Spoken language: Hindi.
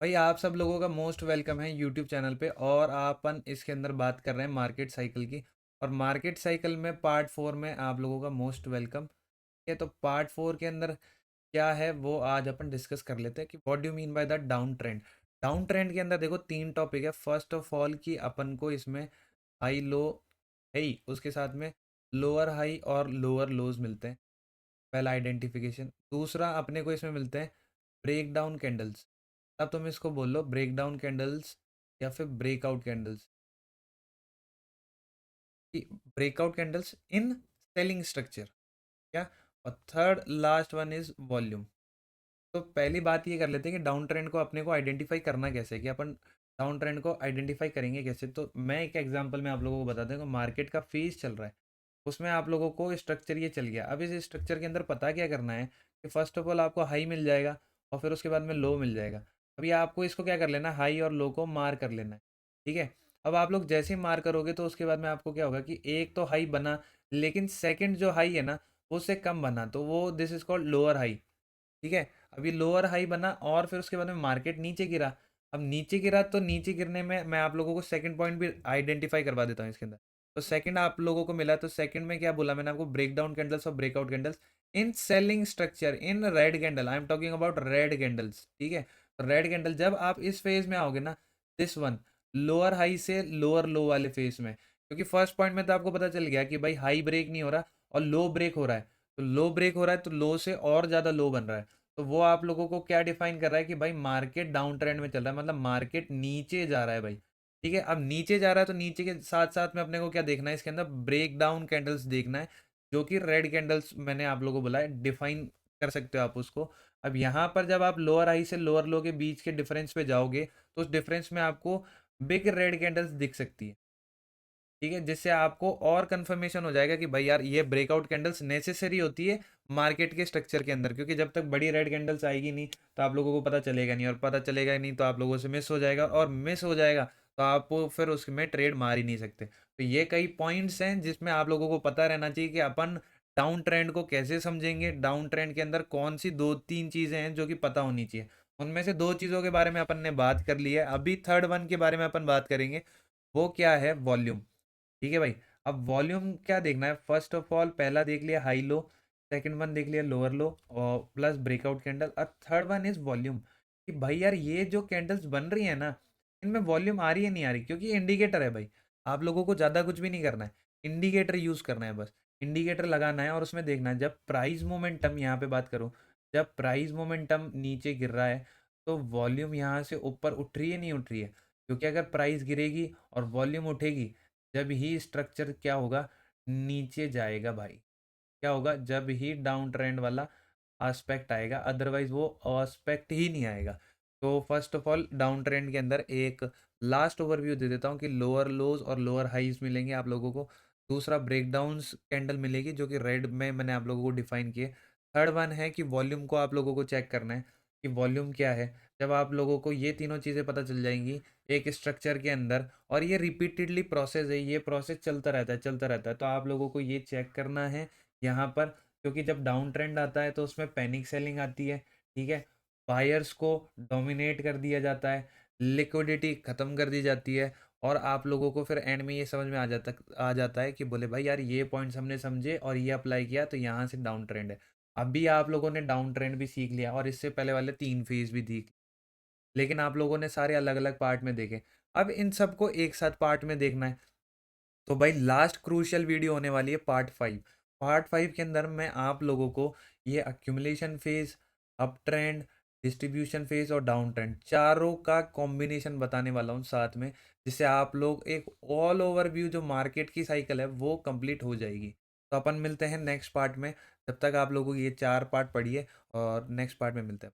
भाई आप सब लोगों का मोस्ट वेलकम है यूट्यूब चैनल पे। और अपन इसके अंदर बात कर रहे हैं मार्केट साइकिल की। और मार्केट साइकिल में पार्ट 4 में आप लोगों का मोस्ट वेलकम है। तो पार्ट 4 के अंदर क्या है वो आज अपन डिस्कस कर लेते हैं कि what do mean by the down trend. Down trend के अंदर देखो तीन टॉपिक है। फर्स्ट ऑफ ऑल कि अपन को इसमें हाई लो है ही, उसके साथ में लोअर हाई और लोअर लोज मिलते हैं, पहला आइडेंटिफिकेशन। दूसरा अपने को इसमें मिलते हैं ब्रेक डाउन कैंडल्स। अब तुम इसको बोल लो ब्रेक डाउन कैंडल्स या फिर breakout candles, breakout candles in selling structure क्या। और third last one is volume. तो पहली बात ये कर लेते हैं कि डाउन ट्रेंड को अपने को आइडेंटिफाई करना कैसे है, कि अपन डाउन ट्रेंड को आइडेंटिफाई करेंगे कैसे। तो मैं एक एग्जांपल में आप लोगों को बता दूं, मार्केट का फेज चल रहा है, उसमें आप लोगों को स्ट्रक्चर ये चल गया। अब इस स्ट्रक्चर के अंदर पता क्या करना है कि फर्स्ट ऑफ ऑल आपको हाई मिल जाएगा और फिर उसके बाद में लो मिल जाएगा। अभी आपको इसको क्या कर लेना है, हाई और लो को मार कर लेना है। ठीक है। अब आप लोग जैसे ही मार करोगे तो उसके बाद में आपको क्या होगा कि एक तो हाई बना, लेकिन सेकंड जो हाई है ना वो उससे कम बना, तो वो this is called lower high. ठीक है। अभी लोअर हाई बना और फिर उसके बाद में मार्केट नीचे गिरा। अब नीचे गिरा तो नीचे गिरने में मैं आप लोगों को सेकंड पॉइंट भी आइडेंटिफाई करवा देता हूँ इसके अंदर। तो सेकंड आप लोगों को मिला, तो सेकंड में क्या बोला मैंने आपको, ब्रेक डाउन कैंडल्स और breakout candles in selling structure in red candle. I am talking about red candles. ठीक है। तो रेड कैंडल जब आप इस फेज में आओगे ना, दिस वन, लोअर हाई से लोअर लो वाले फेज में, क्योंकि फर्स्ट पॉइंट में तो आपको पता चल गया कि भाई हाई ब्रेक नहीं हो रहा और लो ब्रेक हो रहा है। तो लो ब्रेक हो रहा है तो लो से और ज्यादा लो बन रहा है। तो वो आप लोगों को क्या डिफाइन कर रहा है कि भाई मार्केट डाउन ट्रेंड में चल रहा है, मतलब मार्केट नीचे जा रहा है भाई। ठीक है। अब नीचे जा रहा है तो नीचे के साथ साथ में अपने को क्या देखना है, इसके अंदर ब्रेक डाउन कैंडल्स देखना है, जो कि रेड कैंडल्स मैंने आप लोगों को बोला है, डिफाइन कर सकते हो आप उसको। अब यहाँ पर जब आप लोअर हाई से लोअर लो के बीच के डिफरेंस पे जाओगे तो उस डिफरेंस में आपको बिग रेड कैंडल्स दिख सकती है। ठीक है। जिससे आपको और कंफर्मेशन हो जाएगा कि भाई यार ये ब्रेकआउट कैंडल्स नेसेसरी होती है मार्केट के स्ट्रक्चर के अंदर, क्योंकि जब तक बड़ी रेड कैंडल्स आएगी नहीं तो आप लोगों को पता चलेगा नहीं, और पता चलेगा नहीं तो आप लोगों से मिस हो जाएगा, और मिस हो जाएगा तो आप फिर उसमें ट्रेड मार ही नहीं सकते। तो ये कई पॉइंट्स हैं जिसमें आप लोगों को पता रहना चाहिए कि अपन डाउन ट्रेंड को कैसे समझेंगे, डाउन ट्रेंड के अंदर कौन सी दो तीन चीजें हैं जो कि पता होनी चाहिए। उनमें से दो चीजों के बारे में अपन ने बात कर ली है, अभी थर्ड वन के बारे में अपन बात करेंगे। वो क्या है, वॉल्यूम। ठीक है भाई। अब वॉल्यूम क्या देखना है, फर्स्ट ऑफ ऑल पहला देख लिया हाई लो, सेकंड वन देख लिया लोअर लो और प्लस ब्रेकआउट कैंडल, और थर्ड वन इज वॉल्यूम। कि भाई यार ये जो कैंडल्स बन रही है ना, इनमें वॉल्यूम आ रही है नहीं आ रही, क्योंकि ये इंडिकेटर है भाई। आप लोगों को ज़्यादा कुछ भी नहीं करना है, इंडिकेटर यूज करना है बस। इंडिकेटर लगाना है और उसमें देखना है जब प्राइस मोमेंटम, यहाँ पे बात करूँ, जब प्राइस मोमेंटम नीचे गिर रहा है तो वॉल्यूम यहाँ से ऊपर उठ रही है नहीं उठ रही है। क्योंकि अगर प्राइस गिरेगी और वॉल्यूम उठेगी, जब ही स्ट्रक्चर क्या होगा, नीचे जाएगा भाई। क्या होगा, जब ही डाउन ट्रेंड वाला एस्पेक्ट आएगा, अदरवाइज वो एस्पेक्ट ही नहीं आएगा। तो first of all down trend के अंदर एक लास्ट ओवरव्यू दे देता हूँ कि लोअर लोज और लोअर हाईज मिलेंगे आप लोगों को। दूसरा ब्रेकडाउन्स कैंडल मिलेगी जो कि रेड में मैंने आप लोगों को डिफाइन किए। थर्ड वन है कि वॉल्यूम को आप लोगों को चेक करना है कि वॉल्यूम क्या है। जब आप लोगों को ये तीनों चीज़ें पता चल जाएंगी एक स्ट्रक्चर के अंदर, और ये रिपीटेडली प्रोसेस है, ये प्रोसेस चलता रहता है चलता रहता है, तो आप लोगों को ये चेक करना है यहाँ पर। क्योंकि जब डाउन ट्रेंड आता है तो उसमें पैनिक सेलिंग आती है। ठीक है। बायर्स को डोमिनेट कर दिया जाता है, लिक्विडिटी खत्म कर दी जाती है, और आप लोगों को फिर एंड में ये समझ में आ जाता है कि बोले भाई यार ये पॉइंट्स हमने समझे और ये अप्लाई किया तो यहाँ से डाउन ट्रेंड है। अभी आप लोगों ने डाउन ट्रेंड भी सीख लिया और इससे पहले वाले तीन फेज भी थी, लेकिन आप लोगों ने सारे अलग अलग पार्ट में देखे। अब इन सबको एक साथ पार्ट में देखना है। तो भाई लास्ट क्रूशियल वीडियो होने वाली है पार्ट 5। पार्ट 5 के अंदर मैं आप लोगों को ये accumulation phase, up trend, distribution phase और डाउन ट्रेंड चारों का कॉम्बिनेशन बताने वाला हूँ साथ में, जिससे आप लोग एक ऑल ओवर व्यू जो मार्केट की साइकिल है वो कंप्लीट हो जाएगी। तो अपन मिलते हैं नेक्स्ट पार्ट में। तब तक आप लोगों को ये चार पार्ट पढ़िए और नेक्स्ट पार्ट में मिलते हैं।